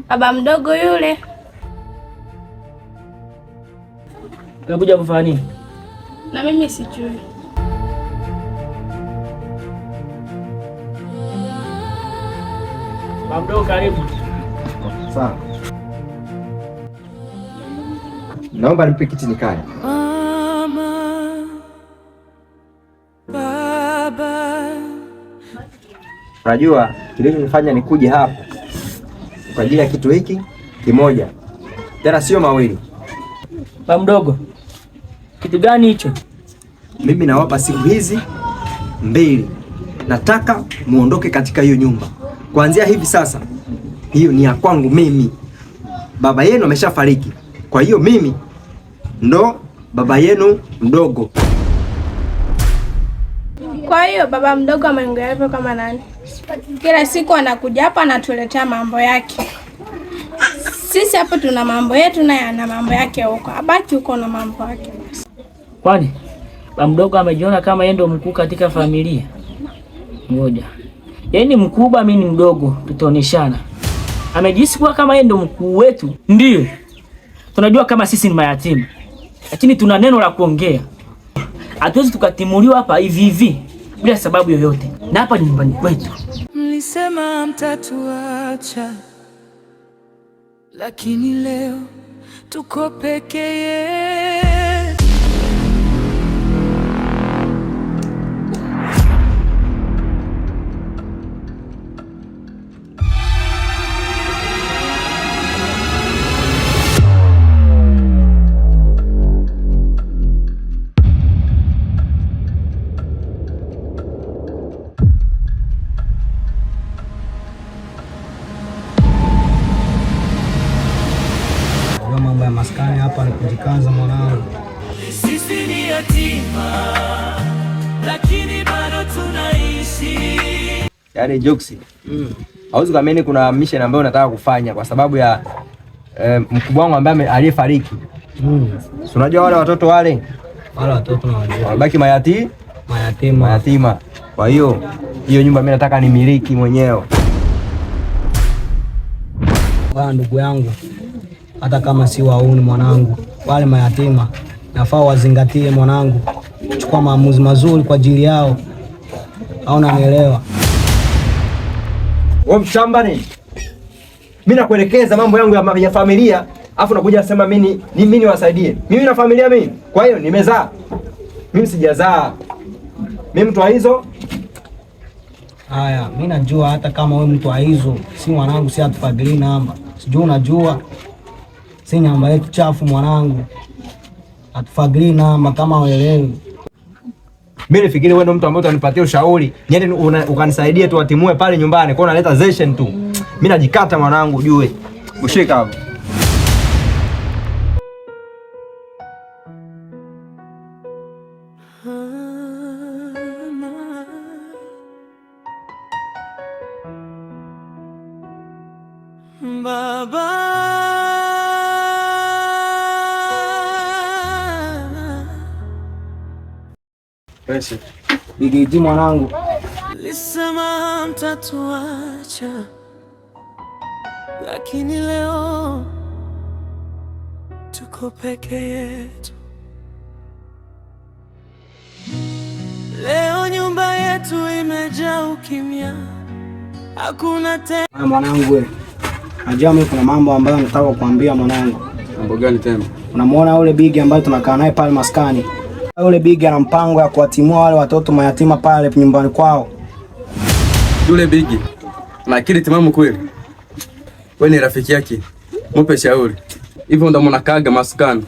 Baba mdogo yule. Umekuja kufanya nini? Na mimi sijui. Baba mdogo karibu. Sawa. Naomba nipe kiti nikae. Mama, baba. Unajua kilichonifanya nikuje hapa kwa ajili ya kitu hiki kimoja, tena sio mawili. Baba mdogo, kitu gani hicho? Mimi nawapa siku hizi 2. Nataka muondoke katika hiyo nyumba. Kuanzia hivi sasa, hiyo ni ya kwangu mimi. Baba yenu ameshafariki. Kwa hiyo mimi ndo baba yenu mdogo. Kwa hiyo baba mdogo ameongea hivyo kama nani? Kila siku anakuja hapa anatuletea mambo yake. Sisi hapo tuna mambo yetu naye ana mambo yake huko. Abaki huko na mambo yake. Kwani baba mdogo amejiona kama yeye ndo mkuu katika familia? Ngoja. Yeye ni mkubwa, mimi ni mdogo, tutaoneshana. Amejisikia kuwa kama yeye ndo mkuu wetu. Ndio. Tunajua kama sisi ni mayatima. Lakini tuna neno la kuongea. Hatuwezi tukatimuliwa hapa hivi hivi bila sababu yoyote. Na hapa ni nyumbani kwetu. Mlisema mtatuacha, lakini leo tuko peke yetu. Mambo ya maskani hapa ni kujikaza mwanangu. Sisi ni yatima, lakini bado tunaishi. Yaani jokes. Hauwezi kuamini kuna mission ambayo nataka kufanya kwa sababu ya mkubwa wangu ambaye aliyefariki. Si unajua wale watoto wale watoto na wajua. Wabaki mayatima. Kwa hiyo nyumba mimi nataka nimiliki mwenyewe. Ndugu yangu, hata kama si wauni mwanangu, wale mayatima nafaa wazingatie mwanangu, chukua maamuzi mazuri kwa ajili yao. Au unanielewa? Wewe mshamba nini? Mimi nakuelekeza mambo yangu ya familia, afu nakuja nasema mimi niwasaidie. Mimi na familia mimi. Kwa hiyo nimezaa. Mimi sijazaa. Mimi mtu wa hizo. Haya, mimi najua hata kama wewe mtu wa hizo, si mwanangu, si atufadhili namba. Sijui unajua. Si namba yetu chafu mwanangu. Atufadhili namba kama uelewi. Mimi nifikiri wewe ndo mtu ambaye utanipatia ushauri. Niende ukanisaidie tu atimue pale nyumbani. Kwa unaleta zeshen tu. Mimi najikata mwanangu ujue. Ushika hapo. Baba, Pesa. Bigiti mwanangu. lisema mtatuacha, lakini leo tuko peke yetu. Leo nyumba yetu imejaa ukimya, hakuna tena. Mwanangu wewe, najua mimi kuna mambo ambayo nataka kukuambia mwanangu. Mambo gani tena? Unamuona yule bigi ambaye tunakaa naye pale maskani? Yule bigi ana mpango ya kuwatimua wale watoto mayatima pale nyumbani kwao. Yule bigi na akili timamu kweli? Wewe ni rafiki yake, mpe shauri. Hivyo ndo mnakaaga maskani?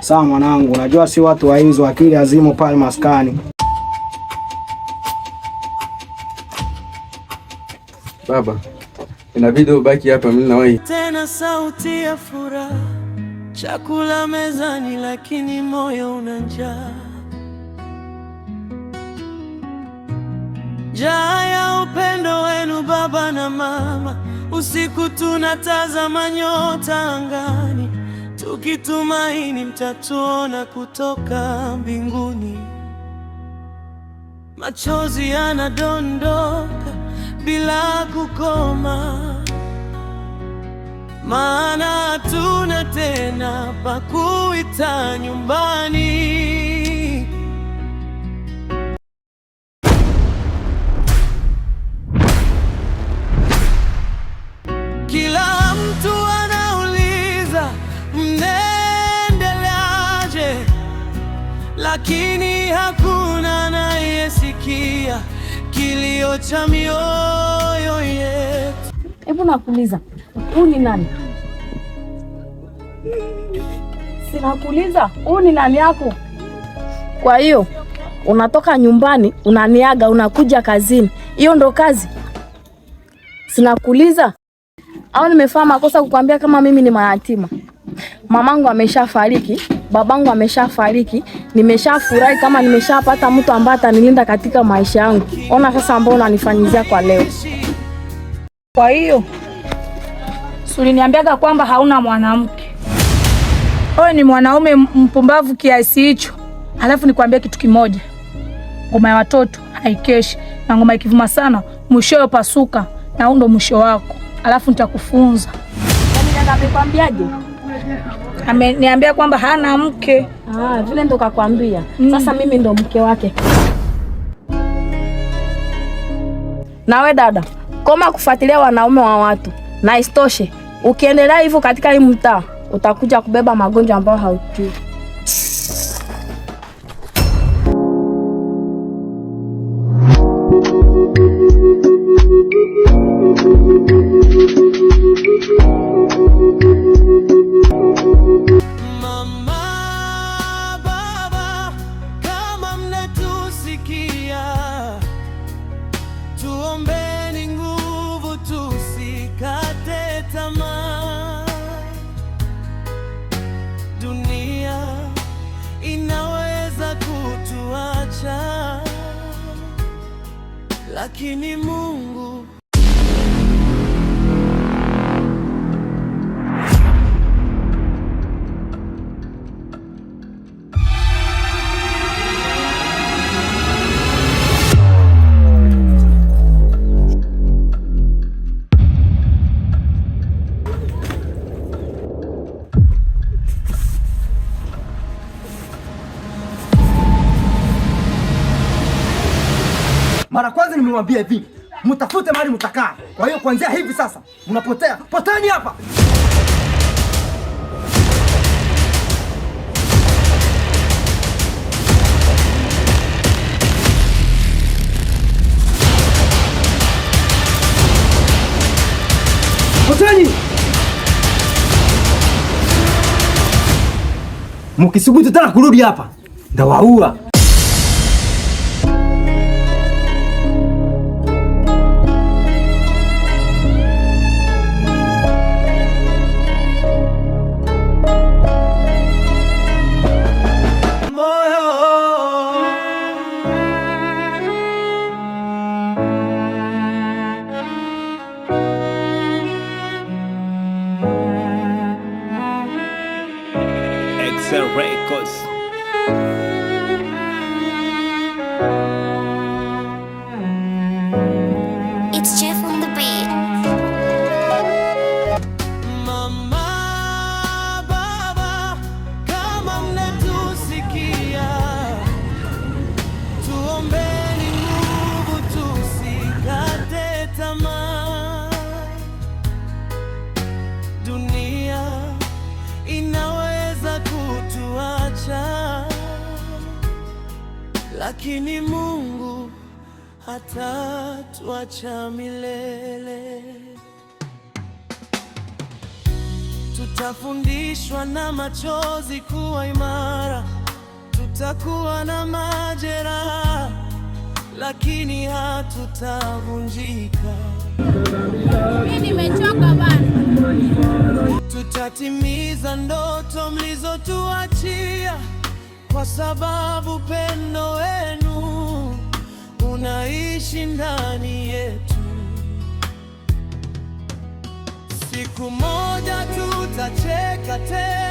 Sawa mwanangu, unajua si watu wa hizo, akili azimo pale maskani. Baba, inabidi ubaki hapa, mimi na wewe. Tena sauti ya furaha, chakula mezani, lakini moyo una njaa. Njaa ya upendo wenu baba na mama. Usiku tunatazama nyota angani, tukitumaini mtatuona kutoka mbinguni. Machozi yanadondoka bila kukoma. maana hatuna tena pa kuita nyumbani. Kila mtu anauliza mnaendeleaje, lakini hakuna anayesikia kilio cha mioyo yetu. Hebu nakuuliza, huyu ni nani? Sinakuuliza, huyu ni nani yako? Kwa hiyo unatoka nyumbani, unaniaga, unakuja kazini, hiyo ndo kazi? Sinakuuliza, au nimefanya makosa kukwambia kama mimi ni mayatima? Mamangu ameshafariki, babangu ameshafariki, nimeshafurahi kama nimeshapata mtu ambaye atanilinda katika maisha yangu. Ona sasa ambao unanifanyizia kwa leo. Kwa hiyo uliniambiaga kwamba hauna mwanamke, wewe ni mwanaume mpumbavu kiasi hicho. Alafu nikwambia kitu kimoja, ngoma ya watoto haikeshi, na ngoma ikivuma sana mwishowe pasuka, na huo ndo mwisho wako. Alafu nitakufunza. Amekwambiaje? Ameniambia kwamba hana mke. Vile ndo kakwambia. Sasa mimi ndo mke wake. Nawe dada, koma kufuatilia wanaume wa watu. Na isitoshe, ukiendelea hivyo katika hii mtaa, utakuja kubeba magonjwa ambayo haujui. Mama, baba, kama mnatusikia, tuombeni nguvu, tusikate tamaa. Dunia inaweza kutuacha, lakini Mungu Mara kwanza nimemwambia hivi, mtafute mahali mtakaa. Kwa hiyo kuanzia hivi sasa mnapotea. Poteni hapa. Poteni. Mkisubutu tena kurudi hapa, ndawaua. Records. It's Jeff on the beat. Mama, baba, kama mnatusikia, tuombeni nguvu, tusikate tamaa. Dunia inaweza kutuacha, lakini Mungu hatatuacha milele. Tutafundishwa na machozi kuwa imara, tutakuwa na majeraha, lakini hatutavunjika. Mimi nimechoka bana. Tutatimiza ndoto mlizotuachia, kwa sababu pendo wenu unaishi ndani yetu. Siku moja tutacheka tena.